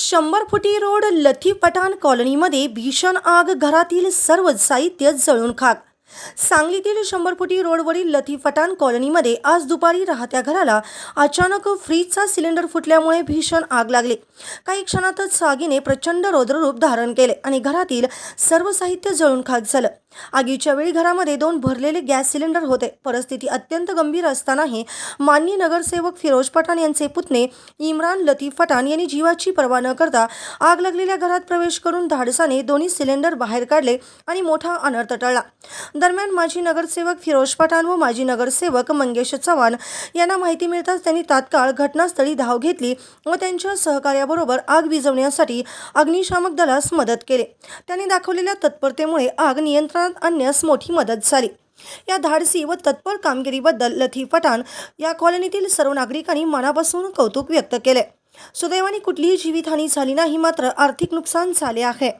100 फुटी रोड लथी पठाण कॉलनीमध्ये भीषण आग, घरातील सर्व साहित्य जळून खाक। सांगलीतील 100 फुटी रोडवरील लथी पठाण कॉलनीमध्ये आज दुपारी राहत्या घराला अचानक फ्रीजचा सिलेंडर फुटल्यामुळे भीषण आग लागली। काही क्षणातच आगीने प्रचंड रौद्ररूप धारण केले आणि घरातील सर्व साहित्य जळून खाक झालं। आगीच्या वेळी घरामध्ये 2 भरलेले गॅस सिलेंडर होते। परिस्थिती अत्यंत गंभीर असतानाही माननीय नगरसेवक फिरोज पठाण यांचे पुतणे इम्रान लतीफ पठाण यांनी जीवाची पर्वा न करता आग लागलेल्या घरात प्रवेश करून धाडसाने दोन्ही सिलेंडर बाहेर काढले आणि मोठा अनर्थ टळला। दरम्यान माजी नगरसेवक फिरोज पठाण व माजी नगरसेवक मंगेश चव्हाण यांना माहिती मिळताच त्यांनी तात्काळ घटनास्थळी धाव घेतली व त्यांच्या सहकार्याबरोबर आग विझवण्यासाठी अग्निशामक दलास मदत केली। त्यांनी दाखवलेल्या तत्परतेमुळे आग नियंत्रणात आणण्यास मोठी मदत झाली। या धाडसी व तत्पर कामगिरीबद्दल लतीफ पठाण या कॉलनीतील सर्व नागरिकांनी मनापासून कौतुक व्यक्त केले। सुदैवाने कुठलीही जीवितहानी झाली नाही, मात्र आर्थिक नुकसान झाले आहे।